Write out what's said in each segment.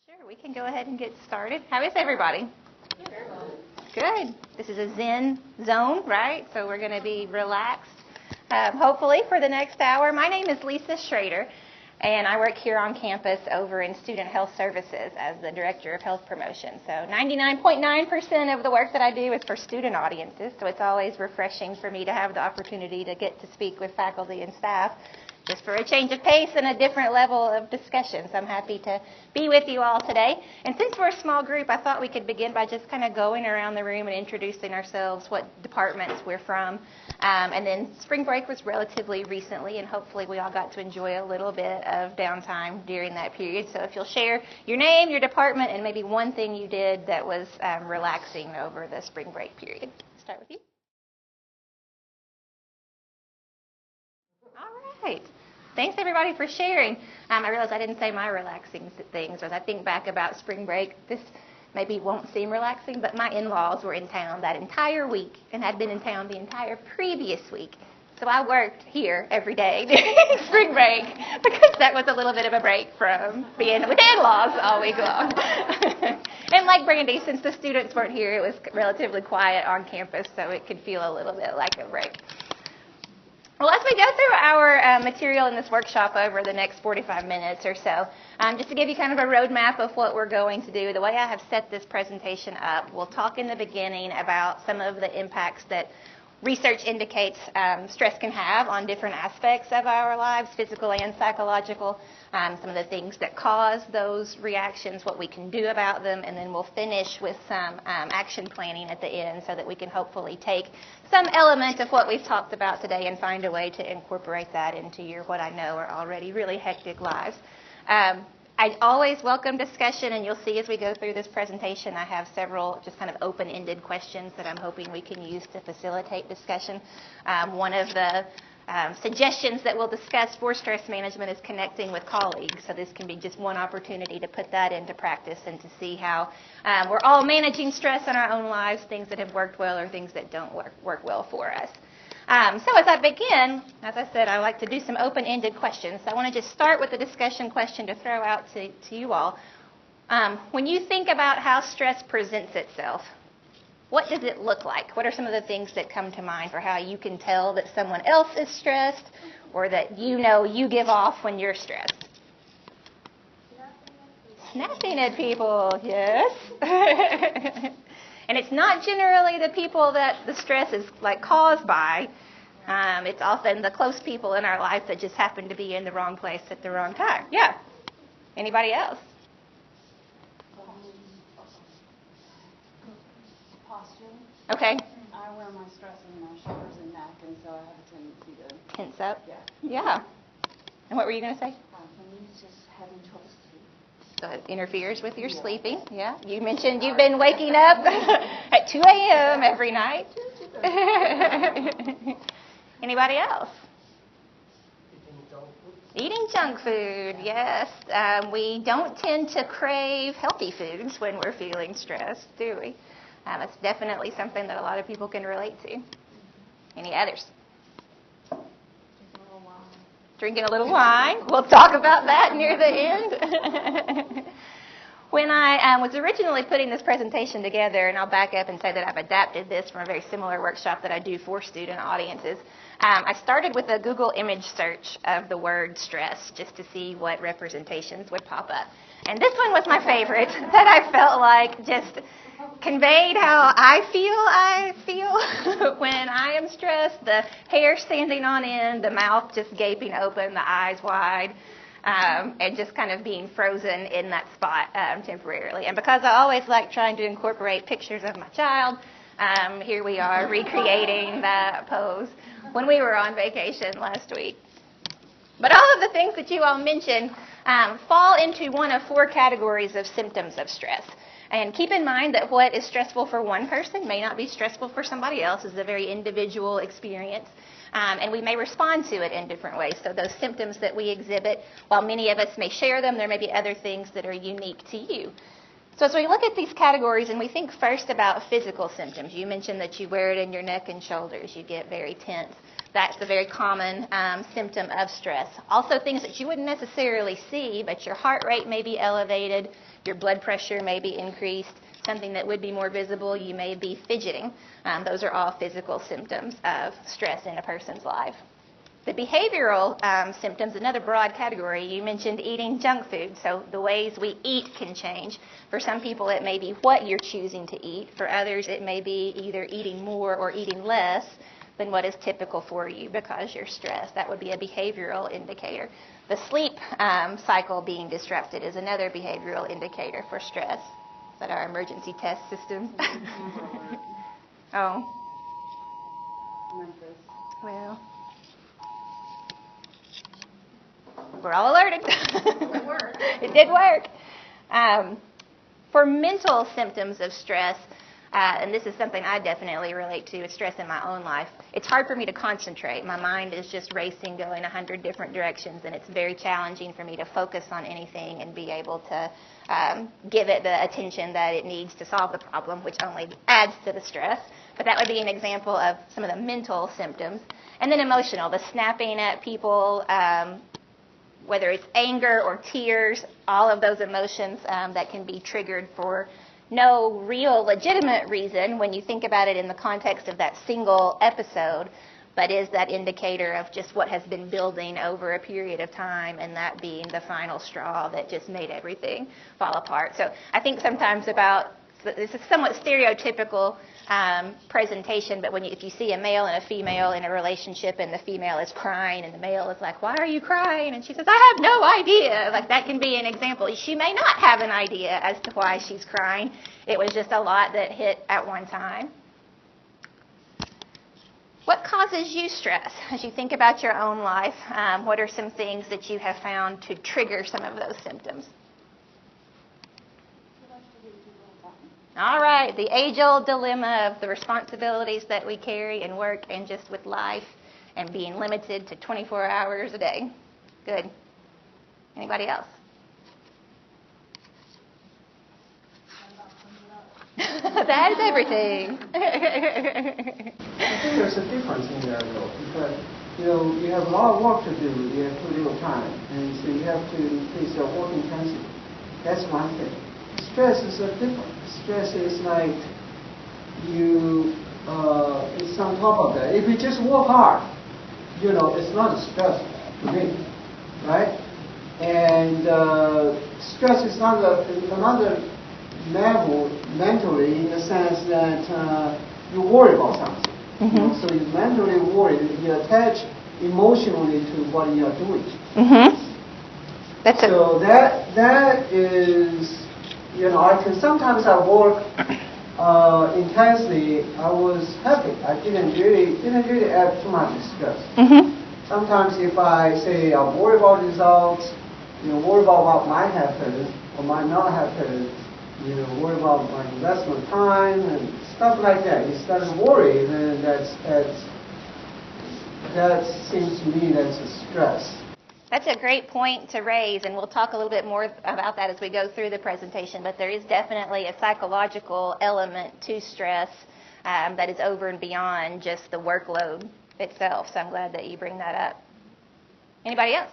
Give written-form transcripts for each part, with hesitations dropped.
Sure, we can go ahead and get started. How is everybody? Good. This is a Zen zone, right? So we're going to be relaxed, hopefully, for the next hour. My name is Lisa Schrader, and I work here on campus over in Student Health Services as the Director of Health Promotion. So 99.9% of the work that I do is for student audiences, so it's always refreshing for me to have the opportunity to get to speak with faculty and staff just for a change of pace and a different level of discussion. So I'm happy to be with you all today. And since we're a small group, I thought we could begin by just kind of going around the room and introducing ourselves, what departments we're from. And then spring break was relatively recently, and hopefully we all got to enjoy a little bit of downtime during that period. So if you'll share your name, your department, and maybe one thing you did that was relaxing over the spring break period. Start with you. All right. Thanks, everybody, for sharing. I realize I didn't say my relaxing things. As I think back about spring break, this maybe won't seem relaxing, but my in-laws were in town that entire week and had been in town the entire previous week. So I worked here every day during spring break because that was a little bit of a break from being with in-laws all week long. And like Brandy, since the students weren't here, it was relatively quiet on campus, so it could feel a little bit like a break. Well, as we go through our material in this workshop over the next 45 minutes or so, just to give you kind of a roadmap of what we're going to do, the way I have set this presentation up, we'll talk in the beginning about some of the impacts that research indicates stress can have on different aspects of our lives, physical and psychological, some of the things that cause those reactions, what we can do about them, and then we'll finish with some action planning at the end so that we can hopefully take some element of what we've talked about today and find a way to incorporate that into your what I know are already really hectic lives. I always welcome discussion, and you'll see as we go through this presentation, I have several just kind of open-ended questions that I'm hoping we can use to facilitate discussion. One of the suggestions that we'll discuss for stress management is connecting with colleagues. So this can be just one opportunity to put that into practice and to see how we're all managing stress in our own lives, things that have worked well or things that don't work well for us. So as I begin, as I said, I like to do some open-ended questions. So I want to just start with a discussion question to throw out to you all. When you think about how stress presents itself, what does it look like? What are some of the things that come to mind for how you can tell that someone else is stressed or that you know you give off when you're stressed? Snapping at people, yes. And it's not generally the people that the stress is like caused by. It's often the close people in our life that just happen to be in the wrong place at the wrong time. Yeah. Anybody else? Posture. Okay. I wear my stress in my shoulders and neck, and so I have a tendency to tense up. Yeah. Yeah. And what were you going to say? For me, it's just having trouble sleeping. So it interferes with your sleeping. Yeah. You mentioned you've been waking up at 2 a.m. every night. Anybody else? Eating junk food, yes. We don't tend to crave healthy foods when we're feeling stressed, do we? It's definitely something that a lot of people can relate to. Any others? Drinking a little wine. We'll talk about that near the end. When I was originally putting this presentation together, and I'll back up and say that I've adapted this from a very similar workshop that I do for student audiences, I started with a Google image search of the word stress just to see what representations would pop up. And this one was my favorite that I felt like just conveyed how I feel when I am stressed, the hair standing on end, the mouth just gaping open, the eyes wide, and just kind of being frozen in that spot temporarily. And because I always like trying to incorporate pictures of my child, here we are recreating that pose when we were on vacation last week. But all of the things that you all mentioned fall into one of four categories of symptoms of stress. And keep in mind that what is stressful for one person may not be stressful for somebody else. It's a very individual experience. And we may respond to it in different ways. So those symptoms that we exhibit, while many of us may share them, there may be other things that are unique to you. So as we look at these categories and we think first about physical symptoms, you mentioned that you wear it in your neck and shoulders, you get very tense. That's a very common symptom of stress. Also things that you wouldn't necessarily see, but your heart rate may be elevated, your blood pressure may be increased, something that would be more visible, you may be fidgeting. Those are all physical symptoms of stress in a person's life. The behavioral symptoms, another broad category, you mentioned eating junk food. So the ways we eat can change. For some people, it may be what you're choosing to eat. For others, it may be either eating more or eating less than what is typical for you because you're stressed. That would be a behavioral indicator. The sleep cycle being disrupted is another behavioral indicator for stress. Is that our emergency test system? Oh. Well. We're all alerted. It did work. For mental symptoms of stress, and this is something I definitely relate to with stress in my own life, it's hard for me to concentrate. My mind is just racing, going 100 different directions, and it's very challenging for me to focus on anything and be able to give it the attention that it needs to solve the problem, which only adds to the stress. But that would be an example of some of the mental symptoms. And then emotional, the snapping at people, whether it's anger or tears, all of those emotions that can be triggered for no real legitimate reason when you think about it in the context of that single episode, but is that indicator of just what has been building over a period of time, and that being the final straw that just made everything fall apart. So I think sometimes about, this is somewhat stereotypical presentation, but if you see a male and a female in a relationship and the female is crying and the male is like, "Why are you crying?" and she says, "I have no idea." Like, that can be an example. She may not have an idea as to why she's crying. It was just a lot that hit at one time. What causes you stress? As you think about your own life, what are some things that you have found to trigger some of those symptoms? All right, the age-old dilemma of the responsibilities that we carry in work and just with life and being limited to 24 hours a day. Good. Anybody else? That is everything. I think there's a difference in there, though, because you have a lot of work to do. You have too little time, and so you have to increase your work intensity. That's one thing. Stress is different. Stress is like it's on top of that. If you just work hard, it's not stress to me, right? And stress is another level mentally, in the sense that you worry about something. Mm-hmm. So you mentally worry, you attach emotionally to what you are doing. Mm-hmm. That is, sometimes I work intensely. I was happy. I didn't really add too much stress. Mm-hmm. Sometimes if I say I worry about results, worry about what might happen or might not happen, worry about my investment time and stuff like that. Instead of worry, then that seems to me that's a stress. That's a great point to raise, and we'll talk a little bit more about that as we go through the presentation, but there is definitely a psychological element to stress that is over and beyond just the workload itself, so I'm glad that you bring that up. Anybody else?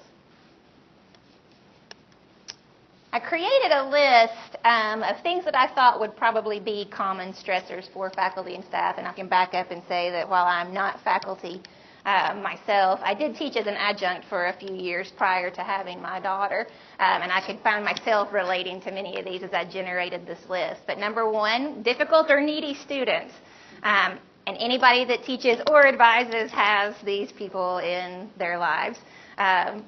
I created a list of things that I thought would probably be common stressors for faculty and staff, and I can back up and say that while I'm not faculty myself, I did teach as an adjunct for a few years prior to having my daughter, and I could find myself relating to many of these as I generated this list. But number one, difficult or needy students. And anybody that teaches or advises has these people in their lives.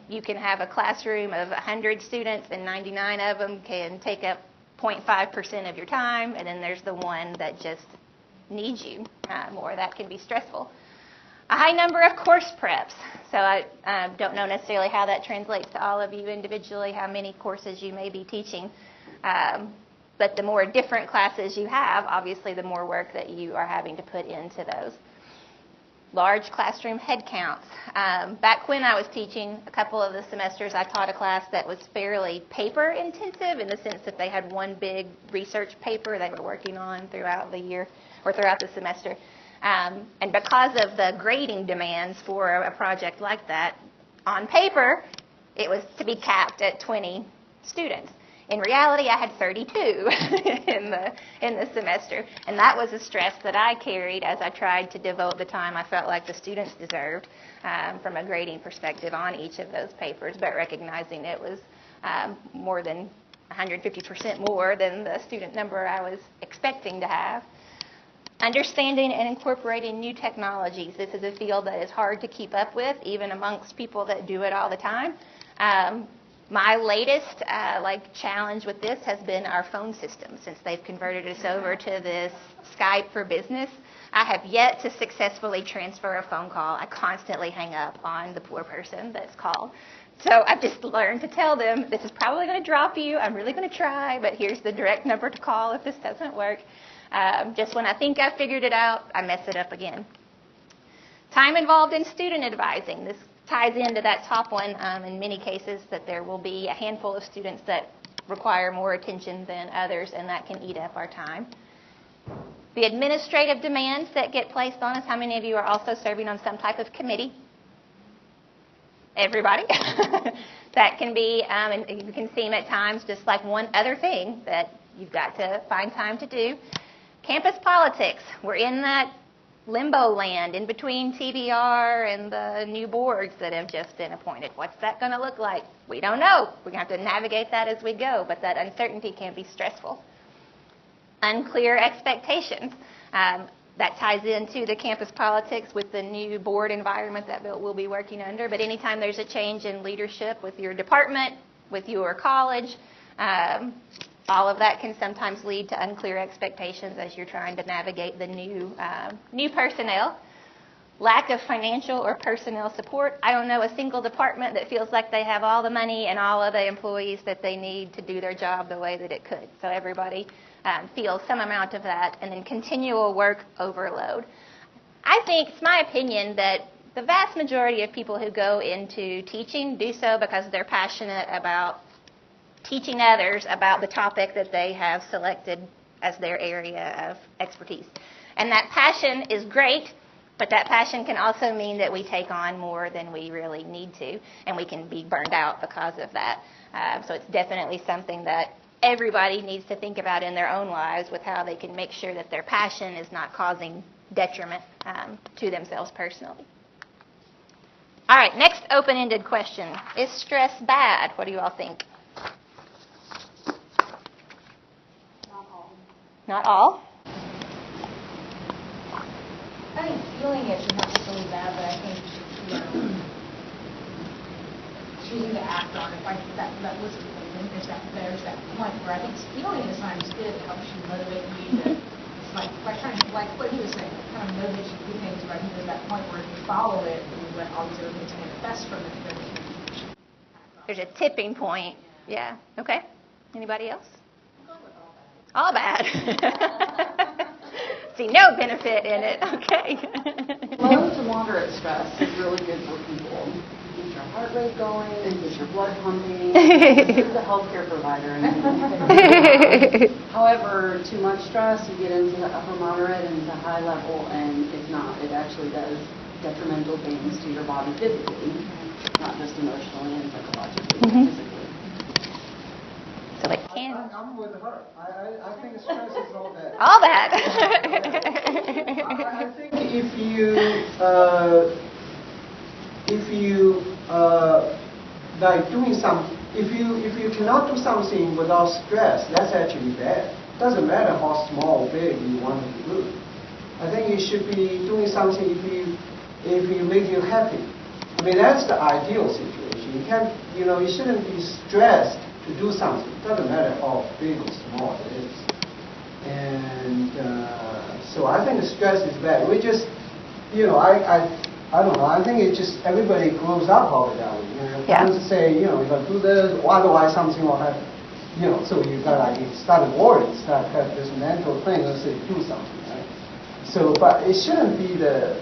You can have a classroom of 100 students and 99 of them can take up 0.5% of your time, and then there's the one that just needs you more. That can be stressful. A high number of course preps. So I don't know necessarily how that translates to all of you individually, how many courses you may be teaching. But the more different classes you have, obviously the more work that you are having to put into those. large classroom head counts. Back when I was teaching, a couple of the semesters I taught a class that was fairly paper intensive in the sense that they had one big research paper they were working on throughout the year or throughout the semester. And because of the grading demands for a project like that, on paper, it was to be capped at 20 students. In reality, I had 32 in the semester, and that was a stress that I carried as I tried to devote the time I felt like the students deserved from a grading perspective on each of those papers, but recognizing it was more than 150% more than the student number I was expecting to have. Understanding and incorporating new technologies. This is a field that is hard to keep up with, even amongst people that do it all the time. My latest challenge with this has been our phone system. Since they've converted us over to this Skype for Business, I have yet to successfully transfer a phone call. I constantly hang up on the poor person that's called. So I've just learned to tell them, this is probably going to drop you. I'm really going to try, but here's the direct number to call if this doesn't work. Just when I think I've figured it out, I mess it up again. Time involved in student advising. This ties into that top one in many cases, that there will be a handful of students that require more attention than others, and that can eat up our time. The administrative demands that get placed on us. How many of you are also serving on some type of committee? Everybody. That can be, and you can seem at times just like one other thing that you've got to find time to do. Campus politics. We're in that limbo land in between TBR and the new boards that have just been appointed. What's that going to look like? We don't know. We're going to have to navigate that as we go, but that uncertainty can be stressful. Unclear expectations. That ties into the campus politics with the new board environment that we'll be working under, but anytime there's a change in leadership with your department, with your college, all of that can sometimes lead to unclear expectations as you're trying to navigate the new personnel. Lack of financial or personnel support. I don't know a single department that feels like they have all the money and all of the employees that they need to do their job the way that it could. So everybody feels some amount of that. And then continual work overload. I think, it's my opinion, that the vast majority of people who go into teaching do so because they're passionate about teaching others about the topic that they have selected as their area of expertise. And that passion is great, but that passion can also mean that we take on more than we really need to, and we can be burned out because of that. So it's definitely something that everybody needs to think about in their own lives with how they can make sure that their passion is not causing detriment to themselves personally. All right, next open-ended question. Is stress bad? What do you all think? Not all? I think feeling it is not necessarily bad, but I think choosing to act on it, like that list of things, there's that point where I think feeling it is sometimes good. It helps you motivate you to, it's like trying to, like what he was saying, kind of motivates you to do things, but I think there's that point where if you follow it and you let all these other things manifest from it, then there's a tipping point. Yeah. Okay. Anybody else? All bad. See no benefit in it. Okay. Low to moderate stress is really good for people. It keeps your heart rate going, it keeps your blood pumping. This is a healthcare provider. However, too much stress, you get into the upper moderate and into high level, and it's not. It actually does detrimental things to your body physically, not just emotionally and psychologically, but physically. So it can. I'm with her. I think stress is all bad. All bad. I think if you like doing some, if you cannot do something without stress, that's actually bad. Doesn't matter how small or big you want it to do. I think you should be doing something if you make you happy. I mean, that's the ideal situation. You can't, you shouldn't be stressed to do something. It doesn't matter how big or small it is. And so I think stress is bad. We just, I don't know. I think it just, everybody grows up all the time. People say, if I do this, otherwise something will happen. So you got to start worrying, start have this mental thing, let's say do something, right? So, but it shouldn't be the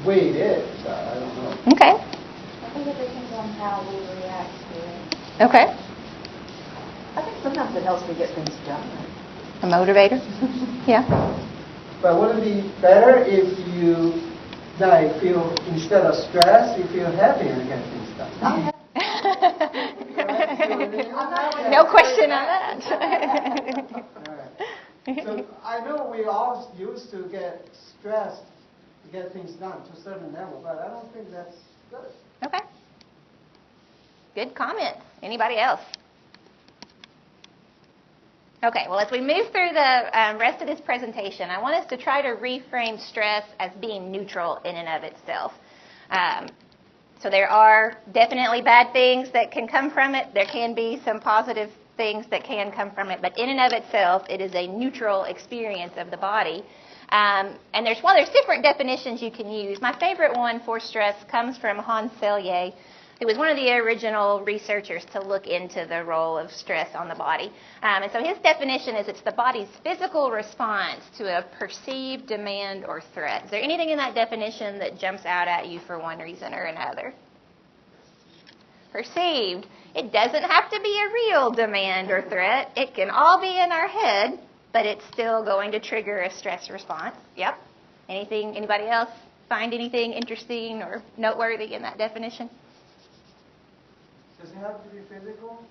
way it is. I don't know. Okay. I think it depends on how we react to it. Okay. I think sometimes it helps me get things done. A motivator? Yeah. But wouldn't it be better if you like feel, instead of stress, you feel happy and get things done? No question on that. Right. So I know we all used to get stressed to get things done to a certain level, but I don't think that's good. Okay. Good comments. Anybody else? Okay, well, as we move through the rest of this presentation, I want us to try to reframe stress as being neutral in and of itself. So there are definitely bad things that can come from it. There can be some positive things that can come from it, but in and of itself, it is a neutral experience of the body. And there's different definitions you can use. My favorite one for stress comes from Hans Selye, who was one of the original researchers to look into the role of stress on the body. And so his definition is it's the body's physical response to a perceived demand or threat. Is there anything in that definition that jumps out at you for one reason or another? Perceived. It doesn't have to be a real demand or threat. It can all be in our head, but it's still going to trigger a stress response. Yep. Anybody else find anything interesting or noteworthy in that definition? Does it have to be physical?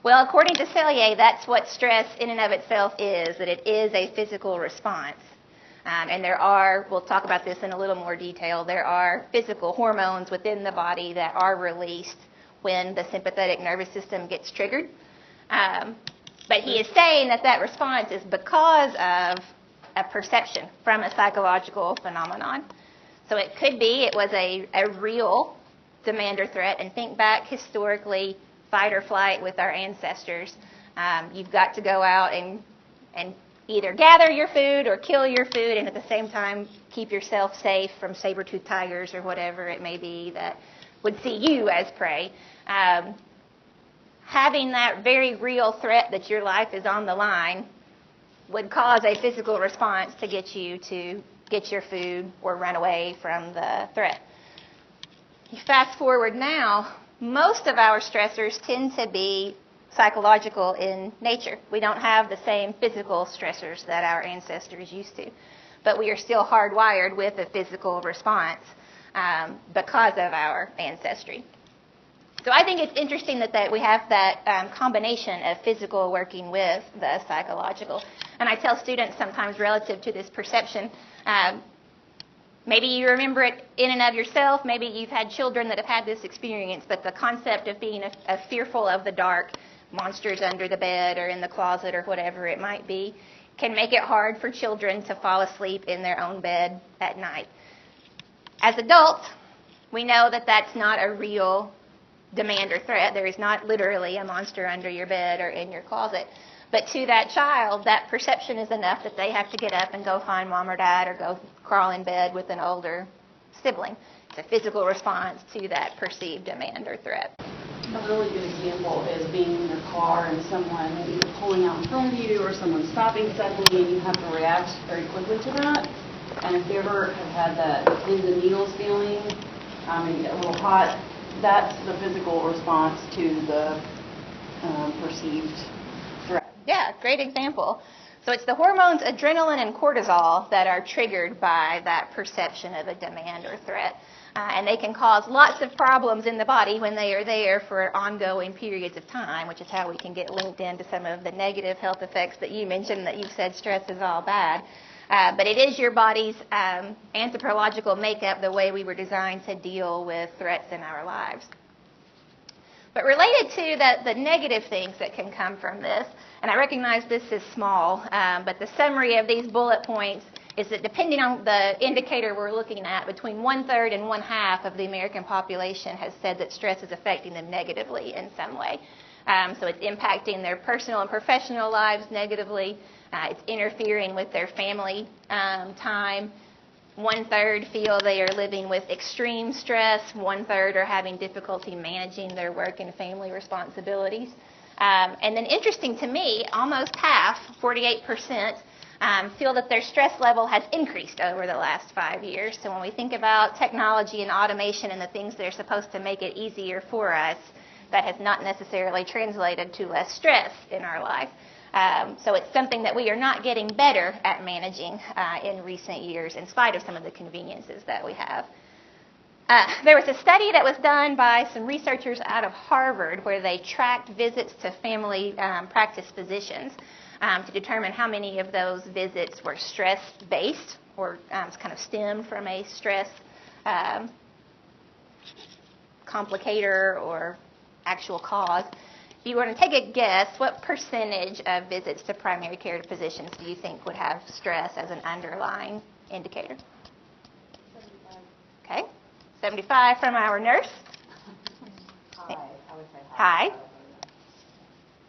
Well, according to Selye, that's what stress in and of itself is, that it is a physical response. And we'll talk about this in a little more detail, there are physical hormones within the body that are released when the sympathetic nervous system gets triggered. But he is saying that response is because of a perception from a psychological phenomenon. So it could be it was a real demand or threat. And think back historically, fight or flight with our ancestors. You've got to go out and either gather your food or kill your food, and at the same time keep yourself safe from saber-toothed tigers or whatever it may be that would see you as prey. Having that very real threat that your life is on the line would cause a physical response to get you to get your food or run away from the threat. You fast forward now, most of our stressors tend to be psychological in nature. We don't have the same physical stressors that our ancestors used to, but we are still hardwired with a physical response because of our ancestry. So I think it's interesting that we have that combination of physical working with the psychological. And I tell students sometimes relative to this perception, maybe you remember it in and of yourself, maybe you've had children that have had this experience, but the concept of being fearful of the dark, monsters under the bed or in the closet or whatever it might be, can make it hard for children to fall asleep in their own bed at night. As adults, we know that that's not a real demand or threat. There is not literally a monster under your bed or in your closet. But to that child, that perception is enough that they have to get up and go find mom or dad or go crawl in bed with an older sibling. It's a physical response to that perceived demand or threat. A really good example is being in your car and someone either pulling out in front of you or someone stopping suddenly, and you have to react very quickly to that. And if you ever have had that pins and needles feeling, you get a little hot, that's the physical response to the perceived threat. Yeah, great example. So it's the hormones adrenaline and cortisol that are triggered by that perception of a demand or threat. And they can cause lots of problems in the body when they are there for ongoing periods of time, which is how we can get linked into some of the negative health effects that you mentioned, that you've said stress is all bad. But it is your body's anthropological makeup, the way we were designed to deal with threats in our lives. But related to the negative things that can come from this, and I recognize this is small, but the summary of these bullet points is that depending on the indicator we're looking at, between 1/3 and 1/2 of the American population has said that stress is affecting them negatively in some way. So it's impacting their personal and professional lives negatively. It's interfering with their family time. 1/3 feel they are living with extreme stress. 1/3 are having difficulty managing their work and family responsibilities. And then interesting to me, almost half, 48%, feel that their stress level has increased over the last 5 years. So when we think about technology and automation and the things that are supposed to make it easier for us, that has not necessarily translated to less stress in our life. So it's something that we are not getting better at managing in recent years, in spite of some of the conveniences that we have. There was a study that was done by some researchers out of Harvard where they tracked visits to family practice physicians to determine how many of those visits were stress-based or kind of stemmed from a stress complicator or actual cause. If you were to take a guess, what percentage of visits to primary care physicians do you think would have stress as an underlying indicator? 75. Okay. 75 from our nurse. High. I would say high. High.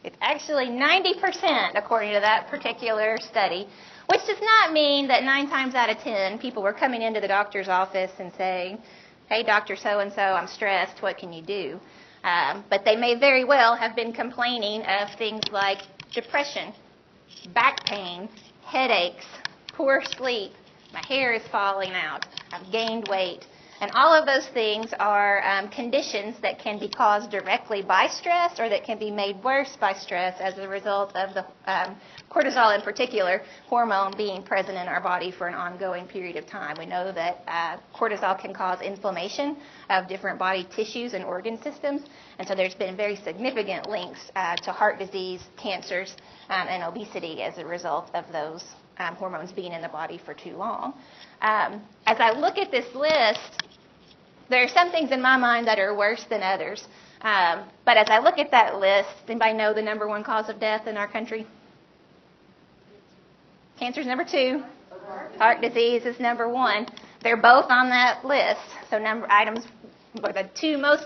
It's actually 90% according to that particular study, which does not mean that 9 times out of 10 people were coming into the doctor's office and saying, hey, Dr. So-and-so, I'm stressed, what can you do? But they may very well have been complaining of things like depression, back pain, headaches, poor sleep, my hair is falling out, I've gained weight. And all of those things are conditions that can be caused directly by stress or that can be made worse by stress as a result of the cortisol in particular hormone being present in our body for an ongoing period of time. We know that cortisol can cause inflammation of different body tissues and organ systems. And so there's been very significant links to heart disease, cancers, and obesity as a result of those hormones being in the body for too long. As I look at this list, there are some things in my mind that are worse than others. But as I look at that list, anybody know the number 1 cause of death in our country? Cancer is number 2. Heart disease is number 1. They're both on that list. So the 2 most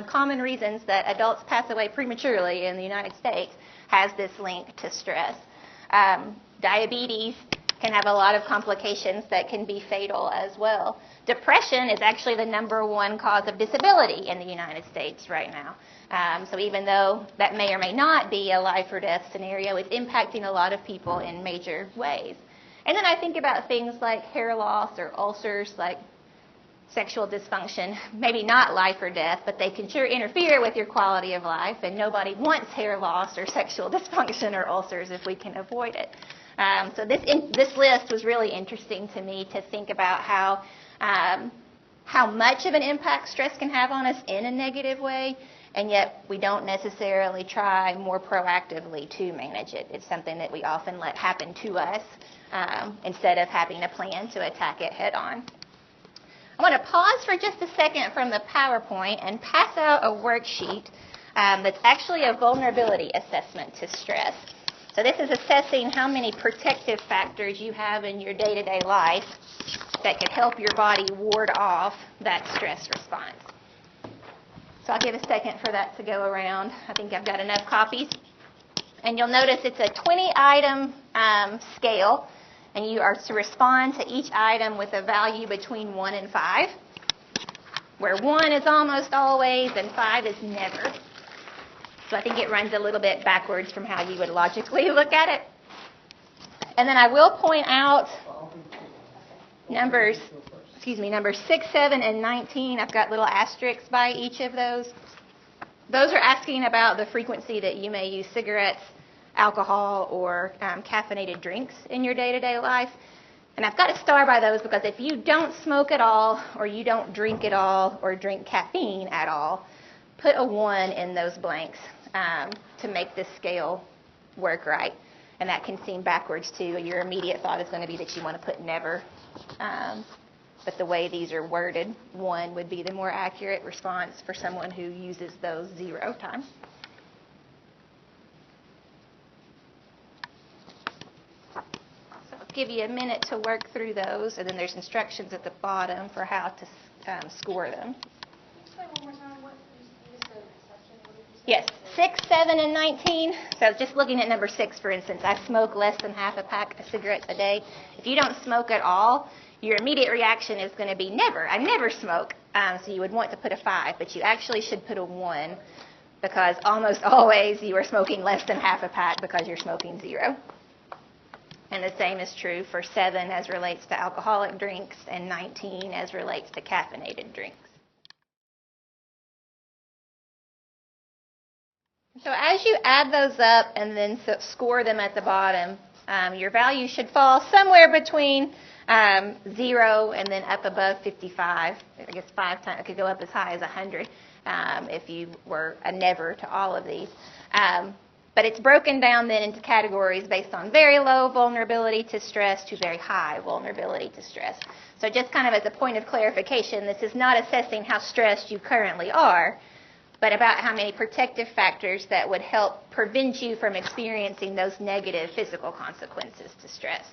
common reasons that adults pass away prematurely in the United States has this link to stress. Diabetes can have a lot of complications that can be fatal as well. Depression is actually the number 1 cause of disability in the United States right now. So even though that may or may not be a life or death scenario, it's impacting a lot of people in major ways. And then I think about things like hair loss or ulcers, like sexual dysfunction, maybe not life or death, but they can sure interfere with your quality of life, and nobody wants hair loss or sexual dysfunction or ulcers if we can avoid it. So this list was really interesting to me to think about how much of an impact stress can have on us in a negative way, and yet we don't necessarily try more proactively to manage it. It's something that we often let happen to us instead of having a plan to attack it head on. I want to pause for just a second from the PowerPoint and pass out a worksheet that's actually a vulnerability assessment to stress. So this is assessing how many protective factors you have in your day-to-day life that could help your body ward off that stress response. So I'll give a second for that to go around. I think I've got enough copies. And you'll notice it's a 20-item scale, and you are to respond to each item with a value between 1 and 5, where 1 is almost always and 5 is never. So I think it runs a little bit backwards from how you would logically look at it. And then I will point out numbers 6, 7, and 19. I've got little asterisks by each of those. Those are asking about the frequency that you may use cigarettes, alcohol, or caffeinated drinks in your day-to-day life. And I've got a star by those because if you don't smoke at all, or you don't drink at all, or drink caffeine at all, put a 1 in those blanks to make this scale work right. And that can seem backwards too. Your immediate thought is going to be that you want to put never. But the way these are worded, 1 would be the more accurate response for someone who uses those 0 times. So I'll give you a minute to work through those, and then there's instructions at the bottom for how to score them. Say one more time, what you just said section, what did you say? Yes, 6, 7, and 19. So just looking at number 6, for instance, I smoke less than half a pack of cigarettes a day. If you don't smoke at all, your immediate reaction is going to be never. I never smoke. So you would want to put a 5, but you actually should put a 1 because almost always you are smoking less than half a pack because you're smoking 0. And the same is true for 7 as relates to alcoholic drinks and 19 as relates to caffeinated drinks. So as you add those up and then score them at the bottom, your value should fall somewhere between 0 and then up above 55. I guess 5 times, it could go up as high as 100 if you were a never to all of these. But it's broken down then into categories based on very low vulnerability to stress to very high vulnerability to stress. So just kind of as a point of clarification, this is not assessing how stressed you currently are, but about how many protective factors that would help prevent you from experiencing those negative physical consequences to stress.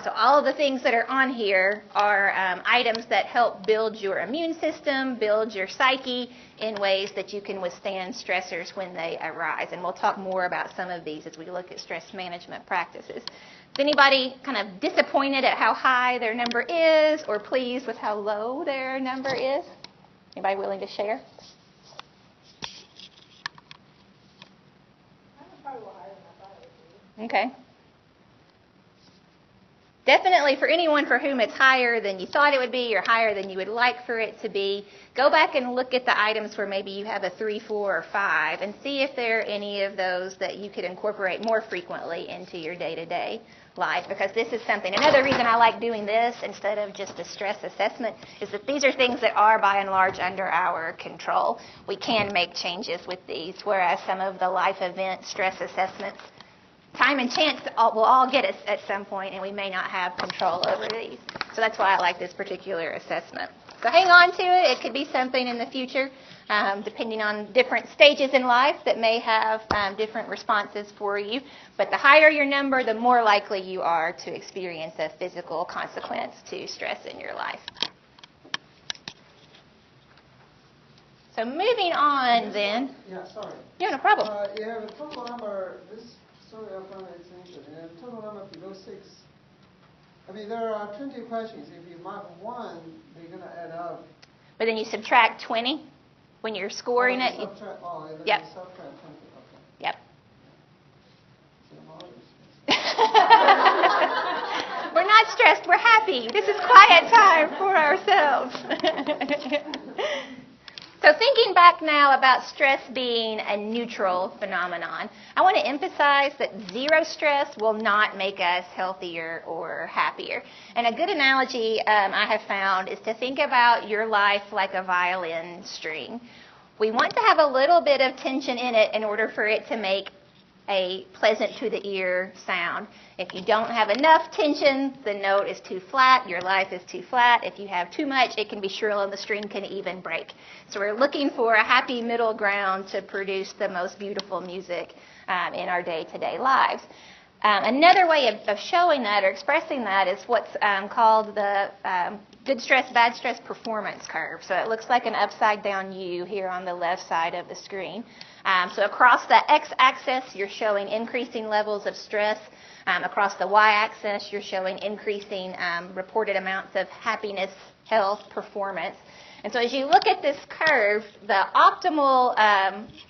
So all of the things that are on here are items that help build your immune system, build your psyche in ways that you can withstand stressors when they arise. And we'll talk more about some of these as we look at stress management practices. Is anybody kind of disappointed at how high their number is or pleased with how low their number is? Anybody willing to share? Okay. Definitely for anyone for whom it's higher than you thought it would be or higher than you would like for it to be, go back and look at the items where maybe you have a 3, 4, or 5 and see if there are any of those that you could incorporate more frequently into your day-to-day life, because this is something. Another reason I like doing this instead of just a stress assessment is that these are things that are by and large under our control. We can make changes with these, whereas some of the life event stress assessments, time and chance will all get us at some point, and we may not have control over these. So that's why I like this particular assessment. So hang on to it. It could be something in the future, depending on different stages in life that may have different responses for you. But the higher your number, the more likely you are to experience a physical consequence to stress in your life. So moving on then. Yeah, sorry. Yeah, no problem. You have a total number, sorry, I found it interesting. You have a total number below 6. I mean, there are 20 questions. If you mark 1, they're going to add up. But then you subtract 20 when you're scoring it. Yep. Yep. Subtract 20. Okay. Yep. So We're not stressed. We're happy. This is quiet time for ourselves. So thinking back now about stress being a neutral phenomenon, I want to emphasize that 0 stress will not make us healthier or happier. And a good analogy I have found is to think about your life like a violin string. We want to have a little bit of tension in it in order for it to make a pleasant to the ear sound. If you don't have enough tension, the note is too flat, your life is too flat. If you have too much, it can be shrill and the string can even break. So we're looking for a happy middle ground to produce the most beautiful music in our day-to-day lives. Another way of showing that or expressing that is what's called the good stress, bad stress performance curve. So it looks like an upside down U here on the left side of the screen. So across the x-axis, you're showing increasing levels of stress. Across the y-axis, you're showing increasing reported amounts of happiness, health, performance. And so as you look at this curve, the optimal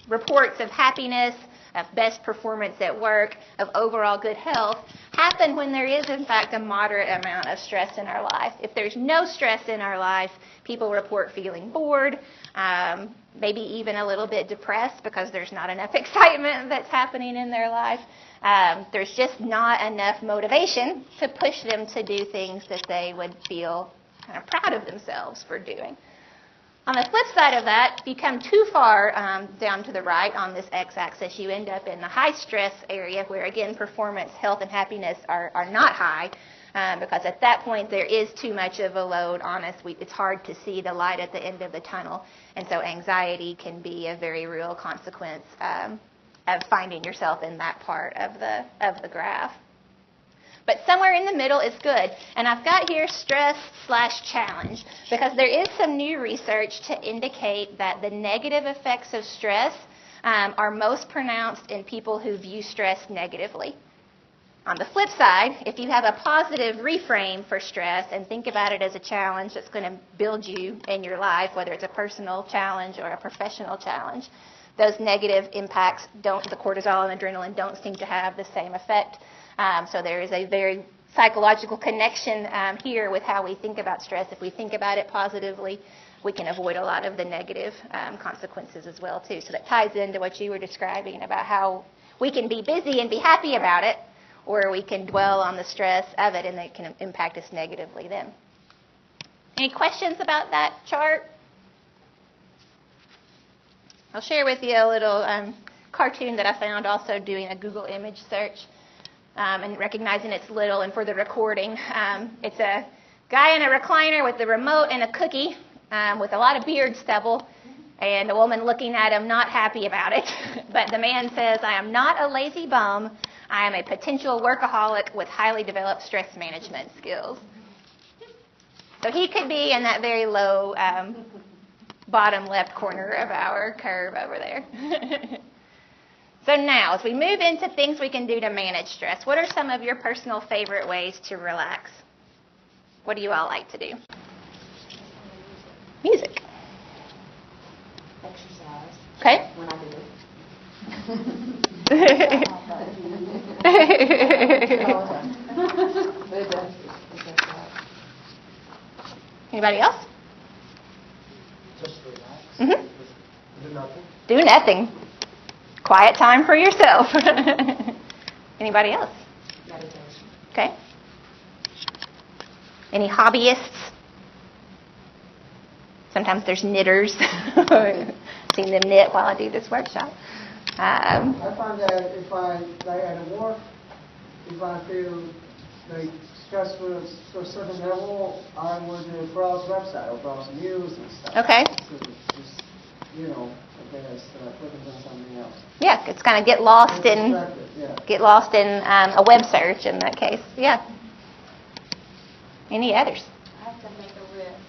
reports of happiness, of best performance at work, of overall good health, happen when there is, in fact, a moderate amount of stress in our life. If there's no stress in our life, people report feeling bored, maybe even a little bit depressed because there's not enough excitement that's happening in their life. There's just not enough motivation to push them to do things that they would feel kind of proud of themselves for doing. On the flip side of that, if you come too far down to the right on this x-axis, you end up in the high stress area where, again, performance, health, and happiness are not high because at that point there is too much of a load on us. It's hard to see the light at the end of the tunnel, and so anxiety can be a very real consequence of finding yourself in that part of the graph. But somewhere in the middle is good. And I've got here stress/challenge because there is some new research to indicate that the negative effects of stress are most pronounced in people who view stress negatively. On the flip side, if you have a positive reframe for stress and think about it as a challenge that's going to build you in your life, whether it's a personal challenge or a professional challenge, those negative impacts the cortisol and adrenaline don't seem to have the same effect. So there is a very psychological connection here with how we think about stress. If we think about it positively, we can avoid a lot of the negative consequences as well, too. So that ties into what you were describing about how we can be busy and be happy about it, or we can dwell on the stress of it and it can impact us negatively then. Any questions about that chart? I'll share with you a little cartoon that I found also doing a Google image search and recognizing it's little, and for the recording, it's a guy in a recliner with the remote and a cookie with a lot of beard stubble, and a woman looking at him not happy about it. But the man says, "I am not a lazy bum. I am a potential workaholic with highly developed stress management skills." So he could be in that very low bottom left corner of our curve over there. So now, as we move into things we can do to manage stress, what are some of your personal favorite ways to relax? What do you all like to do? Music. Exercise. Okay. When I do Anybody else? Just relax. Mm-hmm. Do nothing. Do nothing. Quiet time for yourself. Anybody else? Meditation. Okay. Any hobbyists? Sometimes there's knitters. Seen them knit while I do this workshop. I find that if I, like at work, if I feel like stressful to a certain level, I would browse website or browse news and stuff. Okay. So just, I guess, focus on something else. Yeah, it's kind of get lost in Yeah. a web search in that case. Yeah. Any others? I have to make a list.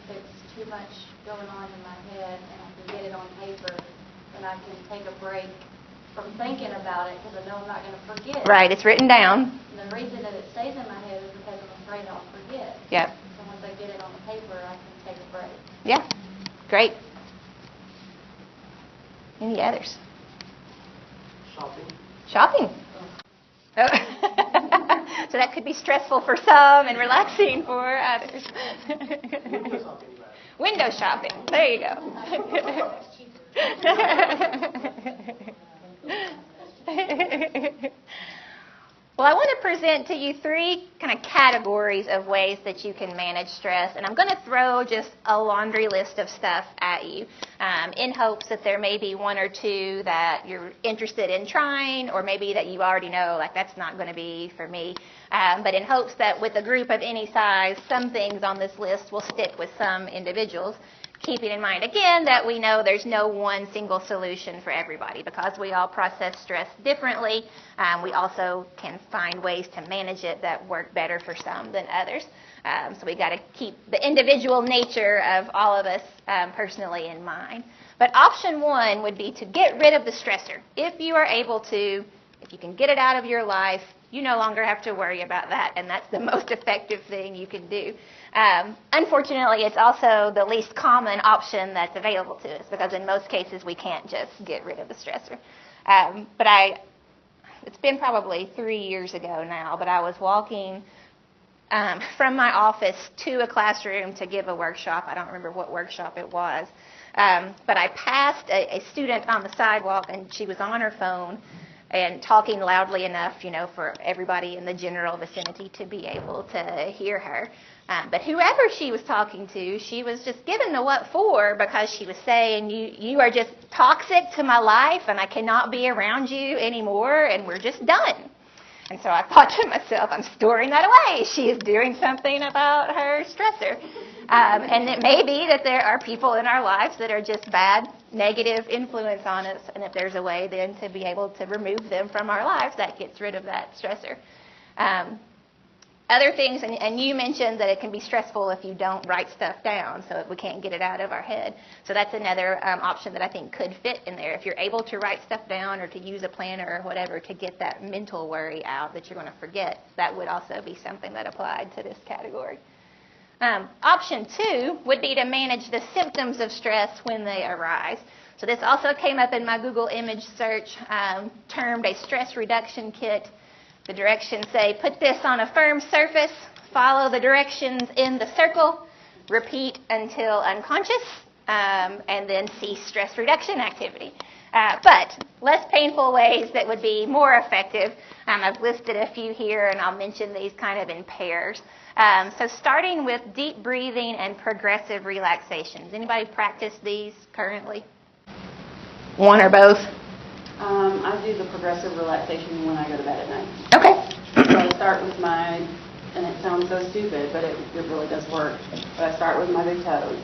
If it's too much going on in my head and I can get it on paper, then I can take a break from thinking about it because I know I'm not going to forget. Right, it's written down. And the reason that it stays in my head is because I'm afraid I'll forget. Yep. So once I get it on the paper, I can take a break. Yeah. Great. Any others? Shopping. Shopping. Oh. So that could be stressful for some and relaxing for others. Window shopping. There you go. Well, I want to present to you 3 kind of categories of ways that you can manage stress, and I'm going to throw just a laundry list of stuff at you in hopes that there may be 1 or 2 that you're interested in trying, or maybe that you already know, like, that's not going to be for me. But in hopes that with a group of any size, some things on this list will stick with some individuals. Keeping in mind, again, that we know there's no one single solution for everybody because we all process stress differently. We also can find ways to manage it that work better for some than others. So we got to keep the individual nature of all of us personally in mind. But option 1 would be to get rid of the stressor. If you are able to, if you can get it out of your life, you no longer have to worry about that, and that's the most effective thing you can do. Unfortunately, it's also the least common option that's available to us because in most cases we can't just get rid of the stressor. But it's been probably 3 years ago now, but I was walking from my office to a classroom to give a workshop. I don't remember what workshop it was. But I passed a student on the sidewalk, and she was on her phone and talking loudly enough, for everybody in the general vicinity to be able to hear her. But whoever she was talking to, she was just given the what for because she was saying, you are just toxic to my life and I cannot be around you anymore and we're just done. And so I thought to myself, I'm storing that away. She is doing something about her stressor. And it may be that there are people in our lives that are just bad, negative influence on us. And if there's a way then to be able to remove them from our lives, that gets rid of that stressor. Other things, and you mentioned that it can be stressful if you don't write stuff down, so we can't get it out of our head. So that's another option that I think could fit in there. If you're able to write stuff down or to use a planner or whatever to get that mental worry out that you're going to forget, that would also be something that applied to this category. Option 2 would be to manage the symptoms of stress when they arise. So this also came up in my Google image search, termed a stress reduction kit. The directions say, put this on a firm surface, follow the directions in the circle, repeat until unconscious, and then cease stress reduction activity. But less painful ways that would be more effective. I've listed a few here, and I'll mention these kind of in pairs. So starting with deep breathing and progressive relaxations. Anybody practice these currently? One or both? I do the progressive relaxation when I go to bed at night. Okay. So I start with and it sounds so stupid, but it really does work. But I start with my big toes.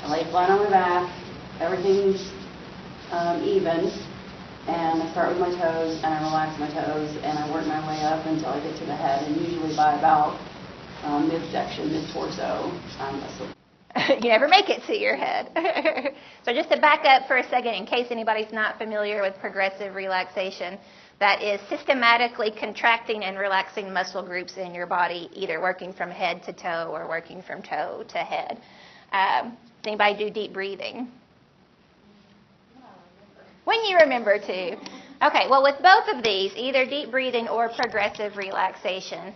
I lay flat on my back, everything's even, and I start with my toes, and I relax my toes, and I work my way up until I get to the head, and usually by about midsection, mid-torso, I'm asleep. You never make it to your head. So just to back up for a second, in case anybody's not familiar with progressive relaxation, that is systematically contracting and relaxing muscle groups in your body, either working from head to toe or working from toe to head. Does anybody do deep breathing? When you remember to. Okay, well, with both of these, either deep breathing or progressive relaxation,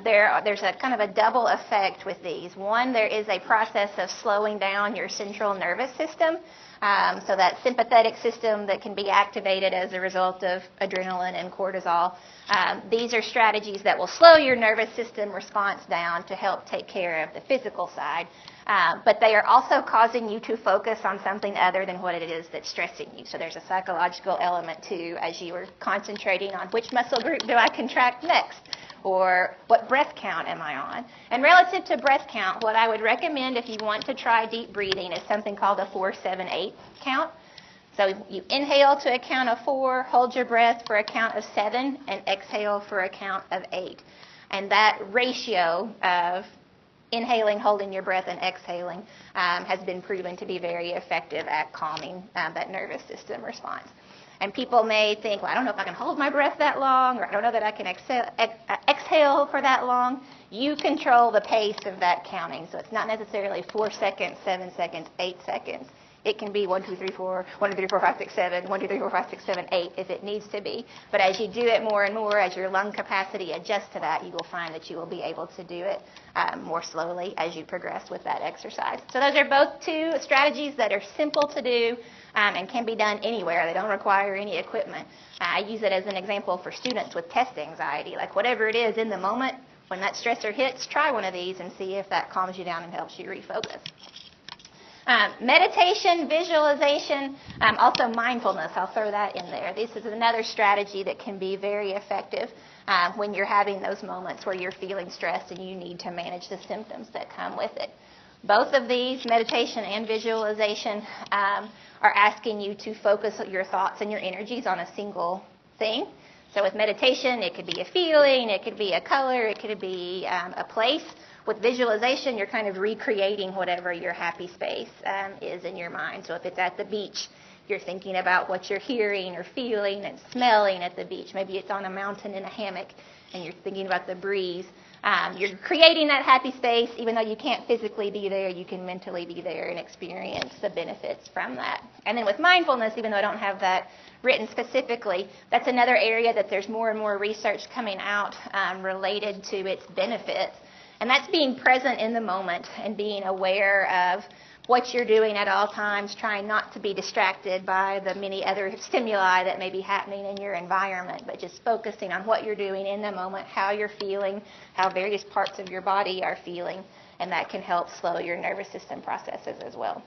there's a kind of a double effect with these. One, there is a process of slowing down your central nervous system, so that sympathetic system that can be activated as a result of adrenaline and cortisol. These are strategies that will slow your nervous system response down to help take care of the physical side. But they are also causing you to focus on something other than what it is that's stressing you. So there's a psychological element too, as you are concentrating on which muscle group do I contract next, or what breath count am I on. And relative to breath count, what I would recommend if you want to try deep breathing is something called a 4-7-8 count. So you inhale to a count of 4, hold your breath for a count of 7, and exhale for a count of 8. And that ratio of inhaling, holding your breath, and exhaling has been proven to be very effective at calming that nervous system response. And people may think, well, I don't know if I can hold my breath that long, or I don't know that I can exhale for that long. You control the pace of that counting. So it's not necessarily 4 seconds, 7 seconds, 8 seconds. It can be 1, 2, 3, 4, 1, 2, 3, 4, 5, 6, 7, 1, 2, 3, 4, 5, 6, 7, 8 if it needs to be. But as you do it more and more, as your lung capacity adjusts to that, you will find that you will be able to do it more slowly as you progress with that exercise. So those are both two strategies that are simple to do and can be done anywhere. They don't require any equipment. I use it as an example for students with test anxiety. Like whatever it is in the moment, when that stressor hits, try one of these and see if that calms you down and helps you refocus. Meditation, visualization, also mindfulness, I'll throw that in there. This is another strategy that can be very effective when you're having those moments where you're feeling stressed and you need to manage the symptoms that come with it. Both of these, meditation and visualization, are asking you to focus your thoughts and your energies on a single thing. So with meditation, it could be a feeling, it could be a color, it could be a place. With visualization, you're kind of recreating whatever your happy space is in your mind. So if it's at the beach, you're thinking about what you're hearing or feeling and smelling at the beach. Maybe it's on a mountain in a hammock and you're thinking about the breeze. You're creating that happy space. Even though you can't physically be there, you can mentally be there and experience the benefits from that. And then with mindfulness, even though I don't have that written specifically, that's another area that there's more and more research coming out related to its benefits. And that's being present in the moment and being aware of what you're doing at all times, trying not to be distracted by the many other stimuli that may be happening in your environment, but just focusing on what you're doing in the moment, how you're feeling, how various parts of your body are feeling, and that can help slow your nervous system processes as well.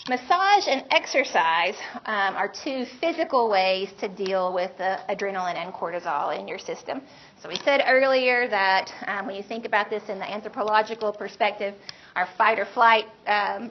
Massage and exercise are two physical ways to deal with the adrenaline and cortisol in your system. So we said earlier that when you think about this in the anthropological perspective, our fight or flight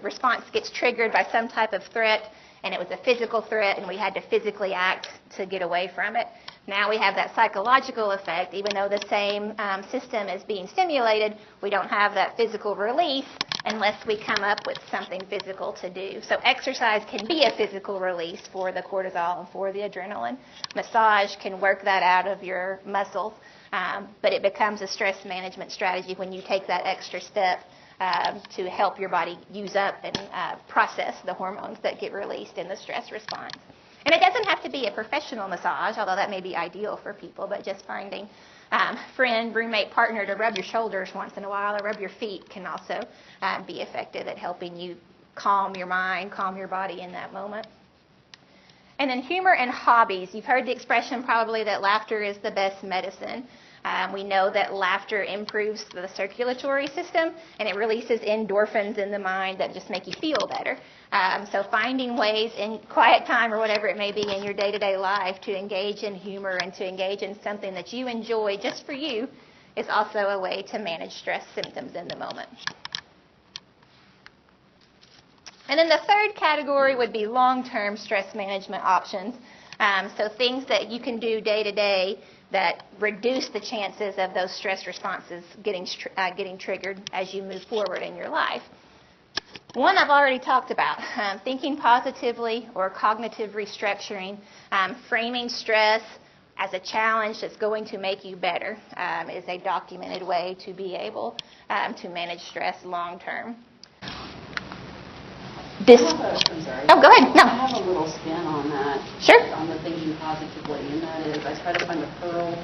response gets triggered by some type of threat, and it was a physical threat, and we had to physically act to get away from it. Now we have that psychological effect. Even though the same system is being stimulated, we don't have that physical release unless we come up with something physical to do. So exercise can be a physical release for the cortisol and for the adrenaline. Massage can work that out of your muscles, but it becomes a stress management strategy when you take that extra step to help your body use up and process the hormones that get released in the stress response. And it doesn't have to be a professional massage, although that may be ideal for people, but just finding friend, roommate, partner to rub your shoulders once in a while or rub your feet can also be effective at helping you calm your mind, calm your body in that moment. And then humor and hobbies. You've heard the expression probably that laughter is the best medicine. We know that laughter improves the circulatory system, and it releases endorphins in the mind that just make you feel better. So finding ways in quiet time or whatever it may be in your day-to-day life to engage in humor and to engage in something that you enjoy just for you is also a way to manage stress symptoms in the moment. And then the third category would be long-term stress management options. So things that you can do day to day that reduce the chances of those stress responses getting triggered as you move forward in your life. One I've already talked about, thinking positively or cognitive restructuring, framing stress as a challenge that's going to make you better is a documented way to be able to manage stress long term. I'm sorry. Oh, go ahead. No. I have a little spin on that. Sure. On the thinking positively, and that is I try to find a pearl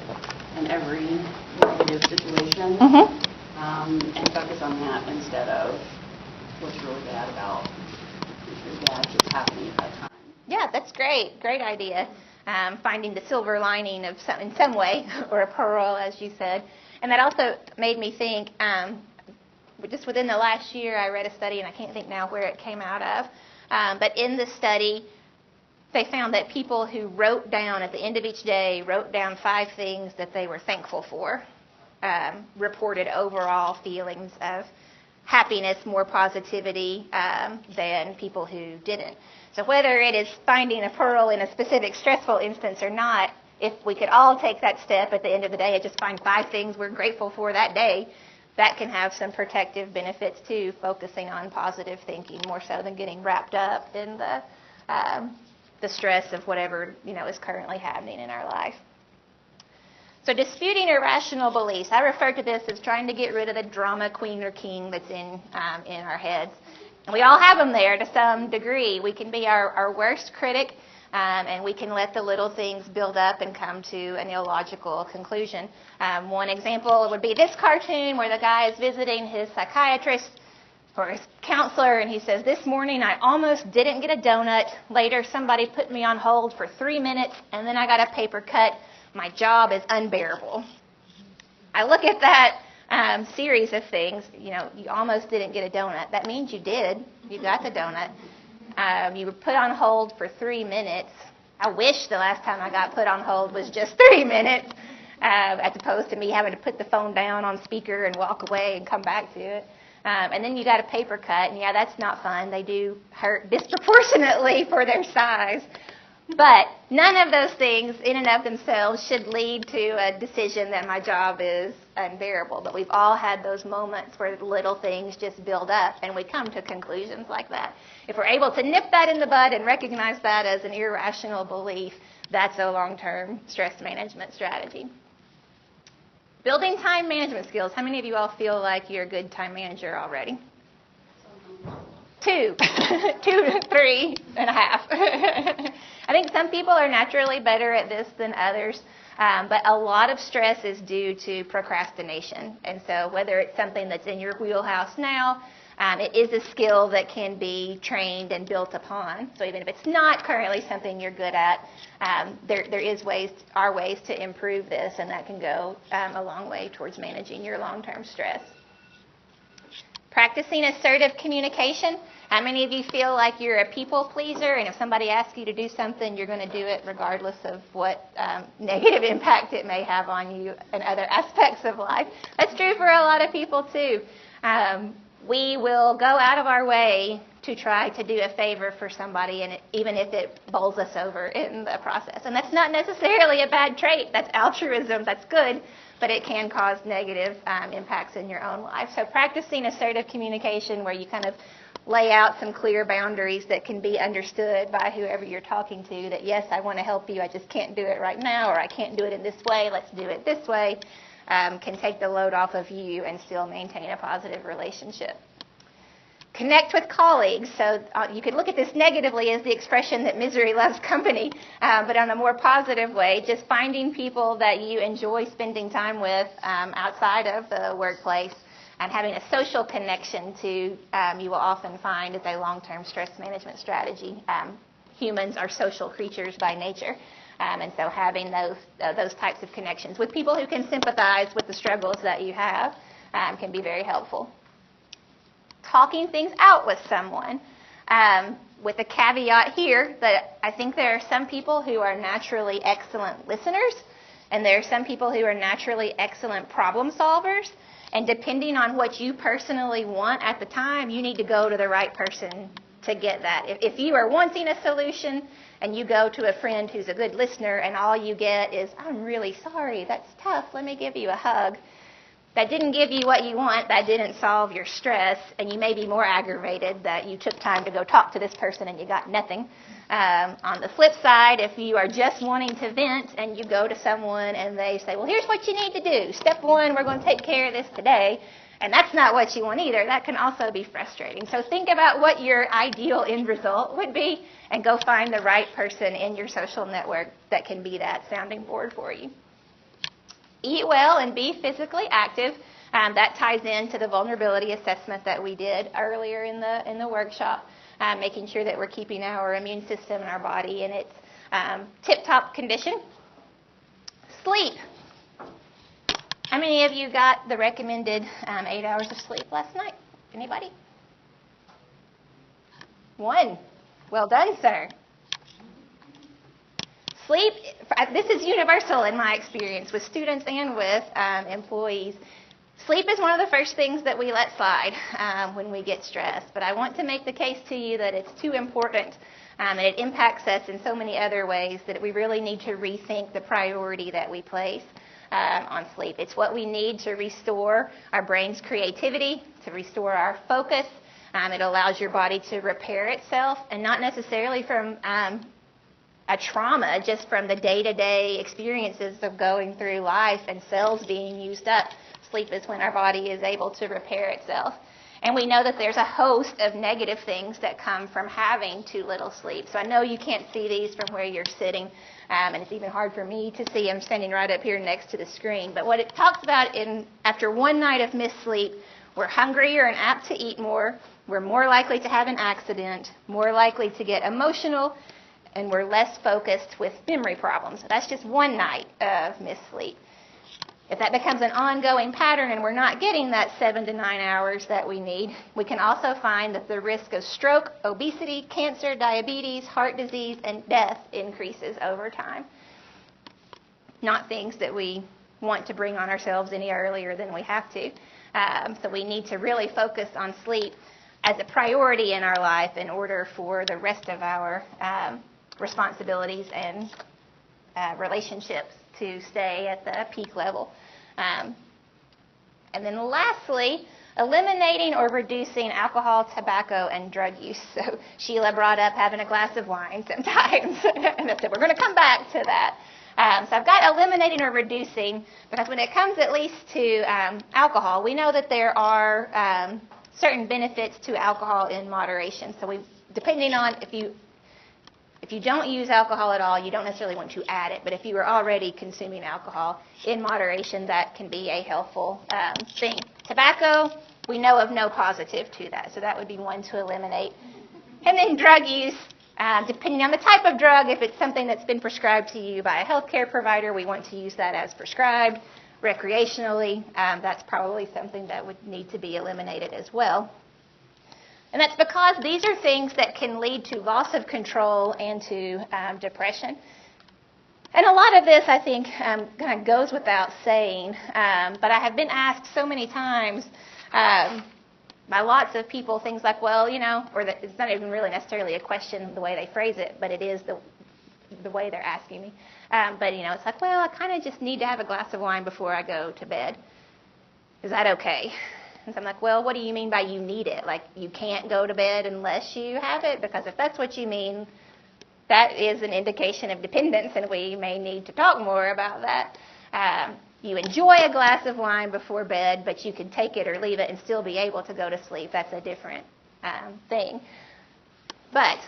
in every negative situation and focus on that instead of what's really bad about just happening at that time. Yeah, that's great. Great idea. Finding the silver lining of in some way, or a pearl, as you said. And that also made me think, just within the last year, I read a study, and I can't think now where it came out of, but in the study, they found that people who wrote down at the end of each day, wrote down 5 things that they were thankful for, reported overall feelings of happiness, more positivity than people who didn't. So whether it is finding a pearl in a specific stressful instance or not, if we could all take that step at the end of the day and just find 5 things we're grateful for that day, that can have some protective benefits too, focusing on positive thinking more so than getting wrapped up in the stress of whatever is currently happening in our life. So disputing irrational beliefs. I refer to this as trying to get rid of the drama queen or king that's in our heads. And we all have them there to some degree. We can be our worst critic, and we can let the little things build up and come to an illogical conclusion. One example would be this cartoon where the guy is visiting his psychiatrist or his counselor, and he says, "This morning I almost didn't get a donut. Later somebody put me on hold for 3 minutes, and then I got a paper cut. My job is unbearable." I look at that series of things. You almost didn't get a donut. That means you did. You got the donut. You were put on hold for 3 minutes. I wish the last time I got put on hold was just 3 minutes, as opposed to me having to put the phone down on speaker and walk away and come back to it. And then you got a paper cut, and yeah, that's not fun. They do hurt disproportionately for their size. But none of those things in and of themselves should lead to a decision that my job is unbearable. But we've all had those moments where little things just build up and we come to conclusions like that. If we're able to nip that in the bud and recognize that as an irrational belief, that's a long-term stress management strategy. Building time management skills. How many of you all feel like you're a good time manager already? 2 to 3 and a half. I think some people are naturally better at this than others, but a lot of stress is due to procrastination. And so whether it's something that's in your wheelhouse now, it is a skill that can be trained and built upon. So even if it's not currently something you're good at, there are ways to improve this, and that can go a long way towards managing your long-term stress. Practicing assertive communication. How many of you feel like you're a people pleaser, and if somebody asks you to do something, you're going to do it regardless of what negative impact it may have on you and other aspects of life? That's true for a lot of people too. We will go out of our way to try to do a favor for somebody, and even if it bowls us over in the process. And that's not necessarily a bad trait. That's altruism. That's good. But it can cause negative impacts in your own life. So practicing assertive communication where you kind of lay out some clear boundaries that can be understood by whoever you're talking to, that yes, I want to help you, I just can't do it right now, or I can't do it in this way, let's do it this way, can take the load off of you and still maintain a positive relationship. Connect with colleagues. So you could look at this negatively as the expression that misery loves company, but on a more positive way, just finding people that you enjoy spending time with outside of the workplace and having a social connection to, you will often find is a long-term stress management strategy. Humans are social creatures by nature, and so having those types of connections with people who can sympathize with the struggles that you have can be very helpful. Talking things out with someone, with a caveat here that I think there are some people who are naturally excellent listeners, and there are some people who are naturally excellent problem solvers. And depending on what you personally want at the time, you need to go to the right person to get that. If you are wanting a solution and you go to a friend who's a good listener and all you get is, I'm really sorry, that's tough, let me give you a hug. That didn't give you what you want, that didn't solve your stress, and you may be more aggravated that you took time to go talk to this person and you got nothing. On the flip side, if you are just wanting to vent and you go to someone and they say, well, here's what you need to do. Step 1, we're going to take care of this today, and that's not what you want either, that can also be frustrating. So think about what your ideal end result would be and go find the right person in your social network that can be that sounding board for you. Eat well and be physically active. That ties into the vulnerability assessment that we did earlier in the workshop, making sure that we're keeping our immune system and our body in its tip-top condition. Sleep. How many of you got the recommended 8 hours of sleep last night? Anybody? 1. Well done, sir. Sleep, this is universal in my experience with students and with employees. Sleep is one of the first things that we let slide when we get stressed. But I want to make the case to you that it's too important and it impacts us in so many other ways that we really need to rethink the priority that we place on sleep. It's what we need to restore our brain's creativity, to restore our focus. It allows your body to repair itself, and not necessarily from a trauma, just from the day-to-day experiences of going through life and cells being used up. Sleep is when our body is able to repair itself. And we know that there's a host of negative things that come from having too little sleep. So I know you can't see these from where you're sitting, and it's even hard for me to see. I'm standing right up here next to the screen. But what it talks about after one night of missed sleep, we're hungrier and apt to eat more. We're more likely to have an accident, more likely to get emotional, and we're less focused with memory problems. That's just one night of missed sleep. If that becomes an ongoing pattern and we're not getting that 7 to 9 hours that we need, we can also find that the risk of stroke, obesity, cancer, diabetes, heart disease, and death increases over time. Not things that we want to bring on ourselves any earlier than we have to. So we need to really focus on sleep as a priority in our life in order for the rest of our responsibilities and relationships to stay at the peak level. And then lastly, eliminating or reducing alcohol, tobacco, and drug use. So Sheila brought up having a glass of wine sometimes, and I said we're going to come back to that. So I've got eliminating or reducing, because when it comes at least to alcohol, we know that there are certain benefits to alcohol in moderation. So depending on if you don't use alcohol at all, you don't necessarily want to add it. But if you are already consuming alcohol in moderation, that can be a helpful thing. Tobacco, we know of no positive to that, so that would be one to eliminate. And then drug use, depending on the type of drug, if it's something that's been prescribed to you by a healthcare provider, we want to use that as prescribed. Recreationally, that's probably something that would need to be eliminated as well. And that's because these are things that can lead to loss of control and to depression. And a lot of this, I think, kind of goes without saying, but I have been asked so many times by lots of people things like, well, or that it's not even really necessarily a question the way they phrase it, but it is the way they're asking me. But, it's like, well, I kind of just need to have a glass of wine before I go to bed. Is that okay? And so I'm like, well, what do you mean by you need it? Like, you can't go to bed unless you have it? Because if that's what you mean, that is an indication of dependence, and we may need to talk more about that. You enjoy a glass of wine before bed, but you can take it or leave it and still be able to go to sleep. That's a different thing. But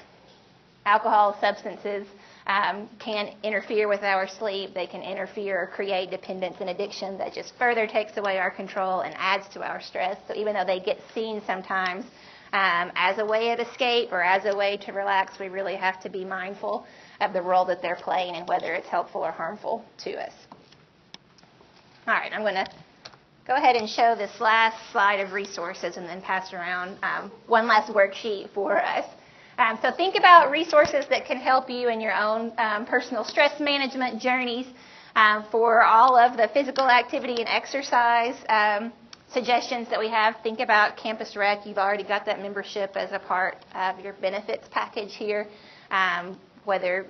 alcohol, substances can interfere with our sleep. They can interfere or create dependence and addiction that just further takes away our control and adds to our stress. So even though they get seen sometimes as a way of escape or as a way to relax, we really have to be mindful of the role that they're playing and whether it's helpful or harmful to us. All right, I'm going to go ahead and show this last slide of resources and then pass around one last worksheet for us. So think about resources that can help you in your own personal stress management journeys for all of the physical activity and exercise suggestions that we have. Think about Campus Rec. You've already got that membership as a part of your benefits package here. Whether,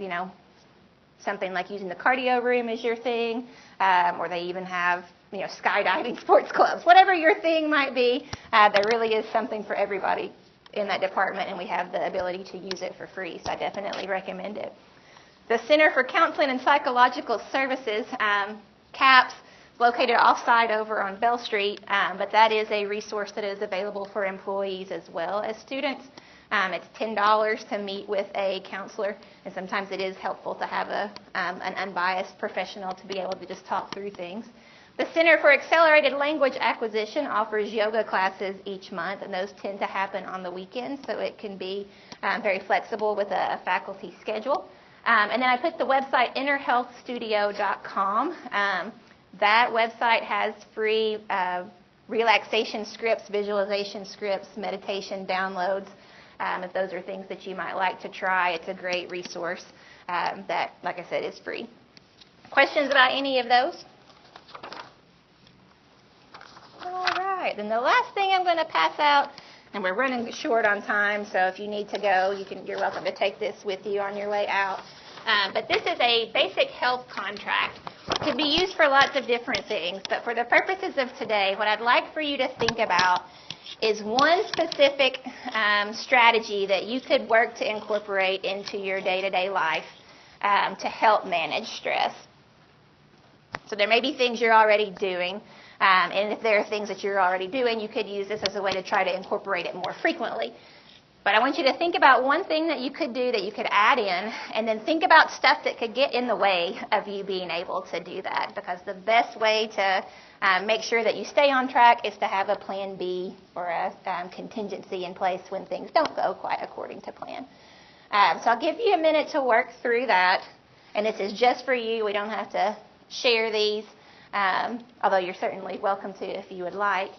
something like using the cardio room is your thing, or they even have, skydiving sports clubs. Whatever your thing might be, there really is something for everybody in that department, and we have the ability to use it for free, so I definitely recommend it. The Center for Counseling and Psychological Services, CAPS, located off-site over on Bell Street, but that is a resource that is available for employees as well as students. It's $10 to meet with a counselor, and sometimes it is helpful to have an unbiased professional to be able to just talk through things. The Center for Accelerated Language Acquisition offers yoga classes each month, and those tend to happen on the weekends, so it can be very flexible with a faculty schedule. And then I put the website innerhealthstudio.com. That website has free relaxation scripts, visualization scripts, meditation downloads. If those are things that you might like to try, it's a great resource that, like I said, is free. Questions about any of those? All right, then the last thing I'm going to pass out, and we're running short on time, so if you need to go, you're welcome to take this with you on your way out. But this is a basic health contract. It can be used for lots of different things, but for the purposes of today, what I'd like for you to think about is one specific strategy that you could work to incorporate into your day-to-day life to help manage stress. So there may be things you're already doing, and if there are things that you're already doing, you could use this as a way to try to incorporate it more frequently. But I want you to think about one thing that you could do that you could add in, and then think about stuff that could get in the way of you being able to do that, because the best way to make sure that you stay on track is to have a plan B or a contingency in place when things don't go quite according to plan. So I'll give you a minute to work through that, and this is just for you. We don't have to share these, although you're certainly welcome to if you would like.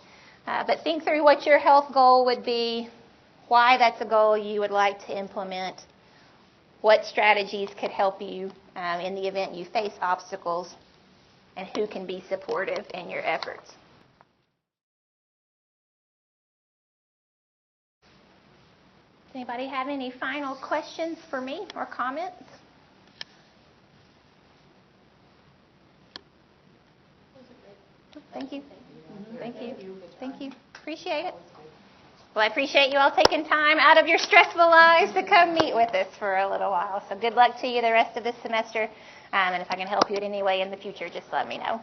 But think through what your health goal would be, why that's a goal you would like to implement, what strategies could help you in the event you face obstacles, and who can be supportive in your efforts. Does anybody have any final questions for me or comments? Thank you. Thank you. Thank you. Appreciate it. Well, I appreciate you all taking time out of your stressful lives to come meet with us for a little while. So good luck to you the rest of this semester. And if I can help you in any way in the future, just let me know.